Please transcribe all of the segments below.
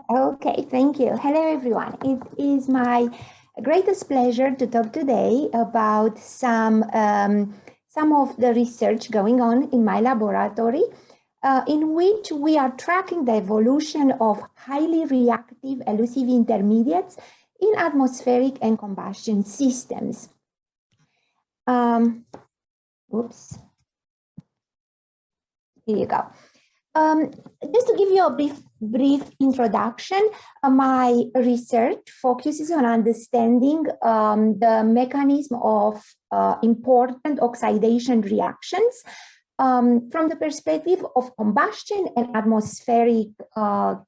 Okay, thank you. Hello, everyone. It is my greatest pleasure to talk today about some of the research going on in my laboratory, in which we are tracking the evolution of highly reactive elusive intermediates in atmospheric and combustion systems. Oops. Here you go. Just to give you a brief introduction, my research focuses on understanding the mechanism of important oxidation reactions from the perspective of combustion and atmospheric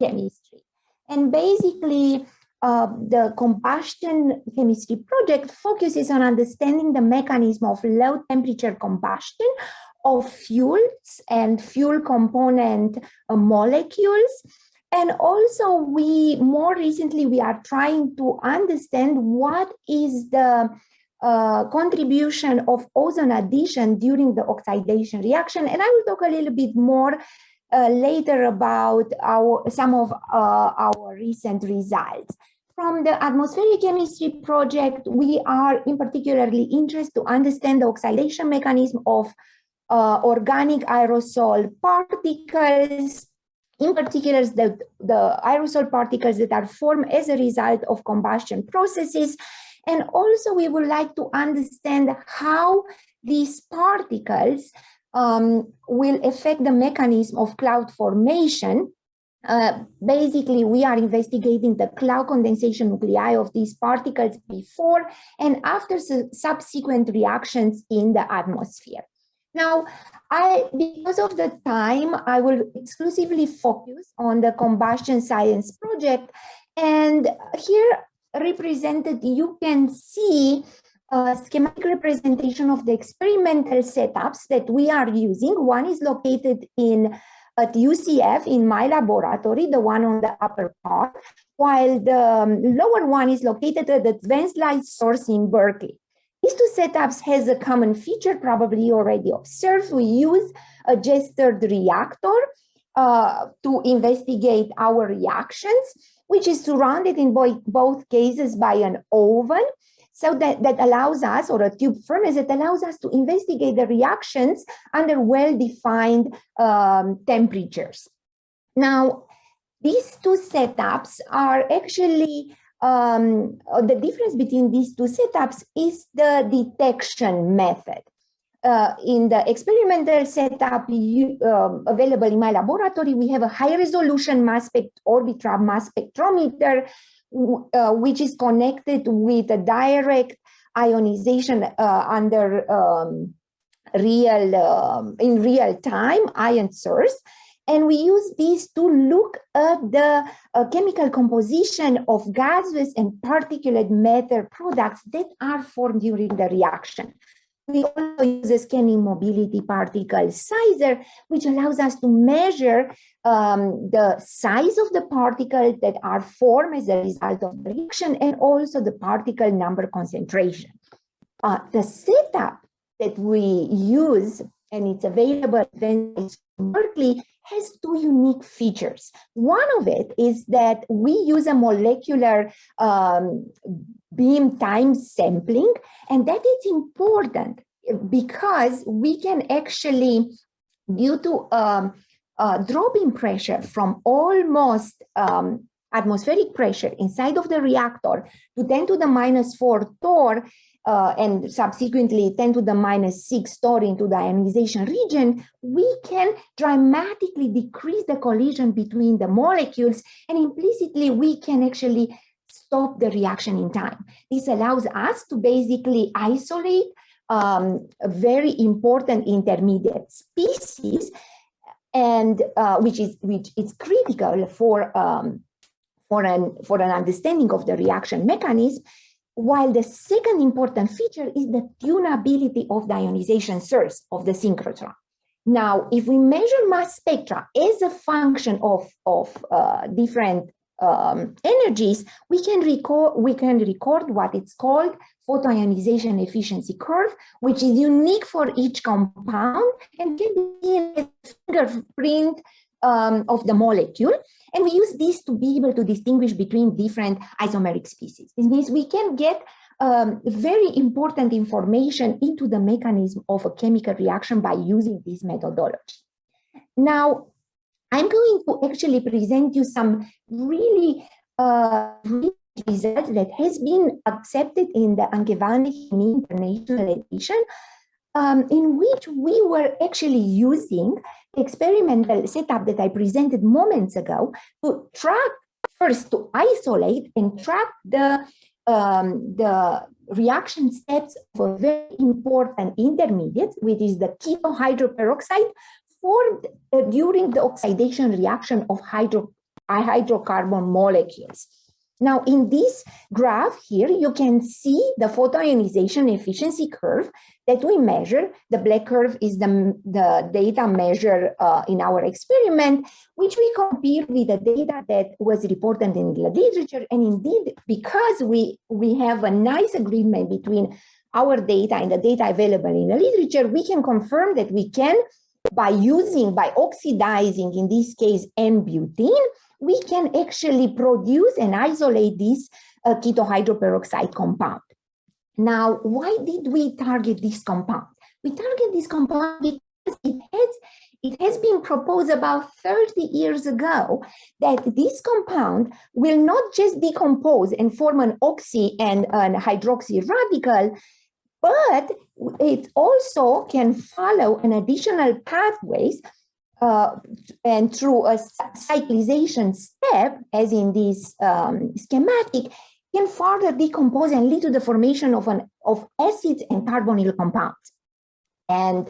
chemistry. And basically, the combustion chemistry project focuses on understanding the mechanism of low temperature combustion of fuels and fuel component molecules. And also more recently, we are trying to understand what is the contribution of ozone addition during the oxidation reaction. And I will talk a little bit more later about some of our recent results. From the atmospheric chemistry project, we are in particularly interested to understand the oxidation mechanism of organic aerosol particles, in particular the aerosol particles that are formed as a result of combustion processes. And also we would like to understand how these particles will affect the mechanism of cloud formation. Basically, we are investigating the cloud condensation nuclei of these particles before and after subsequent reactions in the atmosphere. Now, because of the time, I will exclusively focus on the combustion science project. And here represented, you can see a schematic representation of the experimental setups that we are using. One is located at UCF in my laboratory, the one on the upper part, while the lower one is located at the Advanced Light Source in Berkeley. These two setups has a common feature probably already observed. We use a gestured reactor to investigate our reactions, which is surrounded in both cases by an oven. So that allows us, or a tube furnace that allows us to investigate the reactions under well-defined temperatures. Now, these two setups are actually the difference between these two setups is the detection method. In the experimental setup available in my laboratory, we have a high-resolution orbitrap mass spectrometer, which is connected with a direct ionization in real time ion source. And we use these to look at the chemical composition of gaseous and particulate matter products that are formed during the reaction. We also use a scanning mobility particle sizer, which allows us to measure the size of the particles that are formed as a result of the reaction and also the particle number concentration. The setup that we use, and it's available in Berkeley, has two unique features. One of it is that we use a molecular beam time sampling, and that is important because we can actually, due to drop in pressure from almost atmospheric pressure inside of the reactor to 10 to the minus 4 torr, and subsequently 10 to the minus 6 torr into the ionization region, we can dramatically decrease the collision between the molecules, and implicitly we can actually stop the reaction in time. This allows us to basically isolate a very important intermediate species, and which is critical for an understanding of the reaction mechanism. While the second important feature is the tunability of the ionization source of the synchrotron. Now, if we measure mass spectra as a function of different energies, we can record what it's called photoionization efficiency curve, which is unique for each compound and can be a fingerprint the molecule. And we use this to be able to distinguish between different isomeric species. This means we can get very important information into the mechanism of a chemical reaction by using this methodology. Now, I'm going to actually present you some really results that has been accepted in the Angewandte Chemie International Edition, in which we were actually using the experimental setup that I presented moments ago to track, first to isolate and track the reaction steps of a very important intermediate, which is the ketohydroperoxide, formed during the oxidation reaction of hydrocarbon molecules. Now, in this graph here, you can see the photoionization efficiency curve that we measure. The black curve is the data measured in our experiment, which we compare with the data that was reported in the literature. And indeed, because we have a nice agreement between our data and the data available in the literature, we can confirm that we can, by oxidizing, in this case, N-butene, we can actually produce and isolate this ketohydroperoxide compound. Now, why did we target this compound? We target this compound because it has been proposed about 30 years ago that this compound will not just decompose and form an oxy and an hydroxy radical, but it also can follow an additional pathways and through a cyclization step, as in this schematic, can further decompose and lead to the formation of acids and carbonyl compounds. And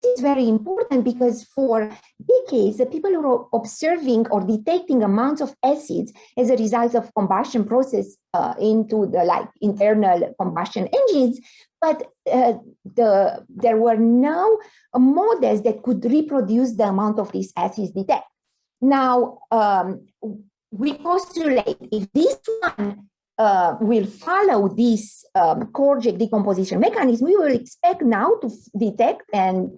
this is very important because for decades, the people were observing or detecting amounts of acids as a result of combustion process into the internal combustion engines, but there were no models that could reproduce the amount of these acids detected. Now, we postulate if this one will follow this Korjek decomposition mechanism, we will expect now to detect and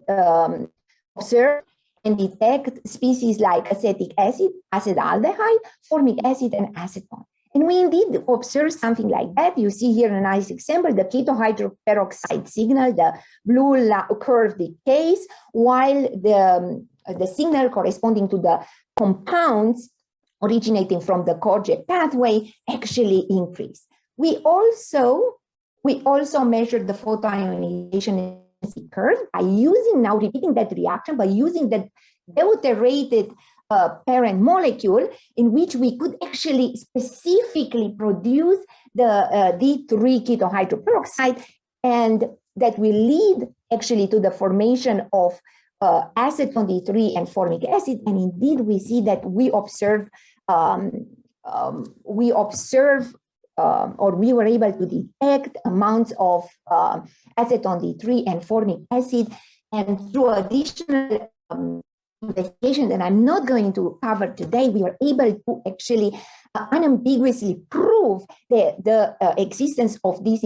observe and detect species like acetic acid, acetaldehyde, formic acid, and acetone. And we indeed observe something like that. You see here a nice example, the ketohydroperoxide signal, the blue curve decays, while the signal corresponding to the compounds originating from the Korjek pathway actually increase. We also measured the photoionization curve by using, now repeating that reaction, by using the deuterated parent molecule in which we could actually specifically produce the D3 ketohydroperoxide, and that will lead actually to the formation of acetone D3 and formic acid. And indeed, we see that we observe or we were able to detect amounts of acetone D3 and formic acid, and through additional investigation that I'm not going to cover today, we were able to actually unambiguously prove the existence of this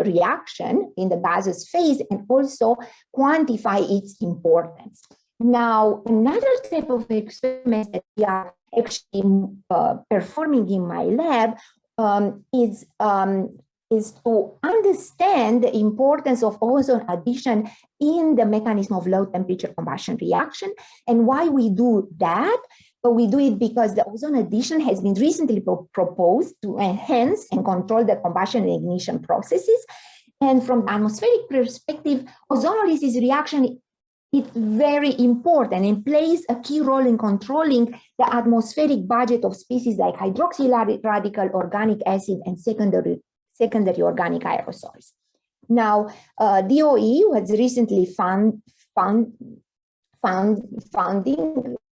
reaction in the gaseous phase and also quantify its importance. Now, another type of experiment that we are actually performing in my lab is to understand the importance of ozone addition in the mechanism of low temperature combustion reaction. And why we do that? But we do it because the ozone addition has been recently proposed to enhance and control the combustion and ignition processes. And from the atmospheric perspective, ozonolysis reaction is very important and plays a key role in controlling the atmospheric budget of species like hydroxyl radical, organic acid, and secondary organic aerosols. Now, DOE was recently funding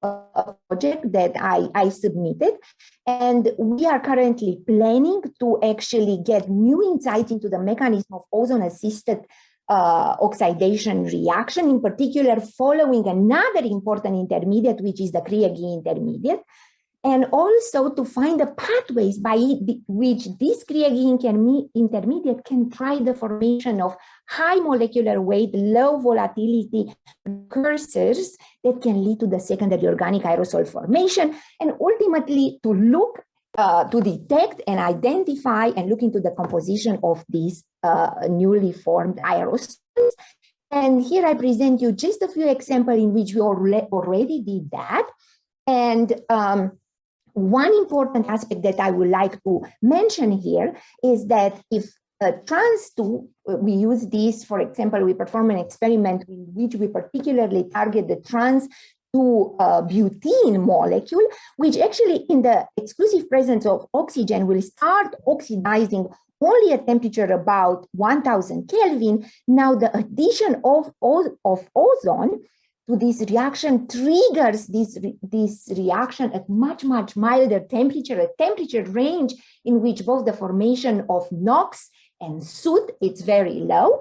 a project that I submitted, and we are currently planning to actually get new insights into the mechanism of ozone-assisted oxidation reaction, in particular following another important intermediate, which is the Krieg intermediate. and also to find the pathways by which this Kriegel intermediate can drive the formation of high molecular weight, low volatility precursors that can lead to the secondary organic aerosol formation, and ultimately to look to detect and identify and look into the composition of these newly formed aerosols. And here I present you just a few examples in which we already did that. And one important aspect that I would like to mention here is that if trans 2, we use this, for example, we perform an experiment in which we particularly target the trans 2 butene molecule, which actually in the exclusive presence of oxygen will start oxidizing only at temperature about 1000 Kelvin. Now the addition of ozone to this reaction triggers this reaction at much milder temperature, a temperature range in which both the formation of NOx and soot is very low.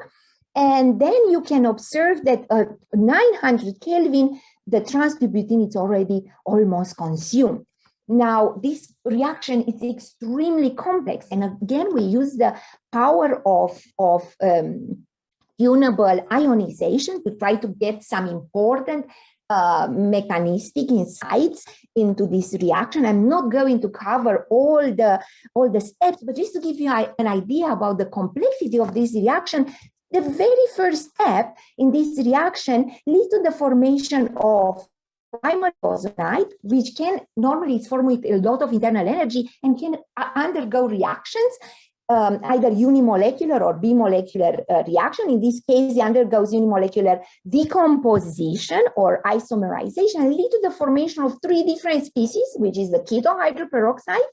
And then you can observe that at 900 Kelvin, the trans-2-butene is already almost consumed. Now, this reaction is extremely complex. And again, we use the power of tunable ionization to try to get some important mechanistic insights into this reaction. I'm not going to cover all the steps, but just to give you an idea about the complexity of this reaction, the very first step in this reaction leads to the formation of primary ozonide, which can normally is formed with a lot of internal energy and can undergo reactions, either unimolecular or bimolecular reaction. In this case, it undergoes unimolecular decomposition or isomerization and lead to the formation of 3 different species, which is the keto hydroperoxide,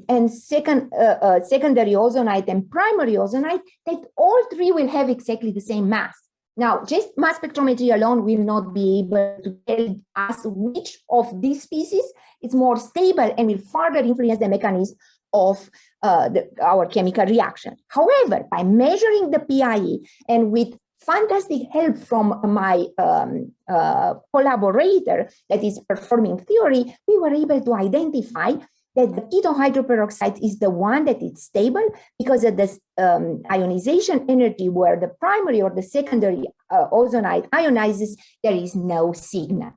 and secondary ozonide and primary ozonide, that all 3 will have exactly the same mass. Now, just mass spectrometry alone will not be able to tell us which of these species is more stable and will further influence the mechanism of our chemical reaction. However, by measuring the PIE and with fantastic help from my collaborator that is performing theory, we were able to identify that the keto hydroperoxide is the one that is stable because of this ionization energy where the primary or the secondary ozonide ionizes, there is no signal.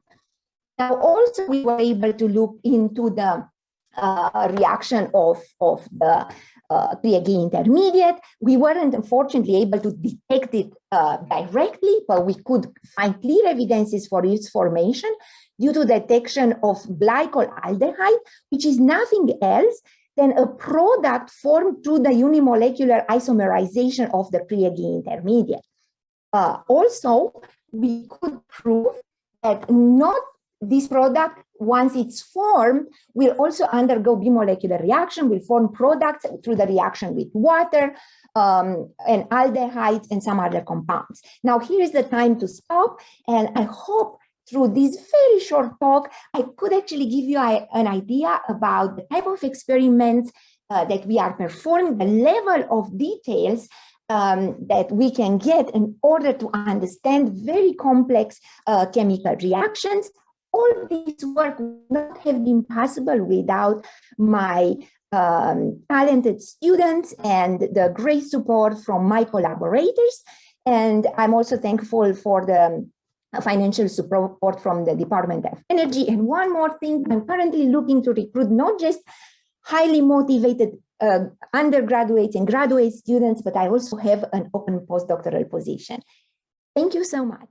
Now, also we were able to look into the reaction of the Kriegel intermediate. We weren't unfortunately able to detect it directly, but we could find clear evidences for its formation due to detection of glycolaldehyde, which is nothing else than a product formed through the unimolecular isomerization of the Kriegel intermediate. Also, we could prove that not this product, once it's formed, will also undergo bimolecular reaction, will form products through the reaction with water and aldehydes and some other compounds. Now, here is the time to stop, and I hope through this very short talk, I could actually give you an idea about the type of experiments that we are performing, the level of details that we can get in order to understand very complex chemical reactions. All this work would not have been possible without my talented students and the great support from my collaborators. And I'm also thankful for the financial support from the Department of Energy. And one more thing, I'm currently looking to recruit not just highly motivated undergraduates and graduate students, but I also have an open postdoctoral position. Thank you so much.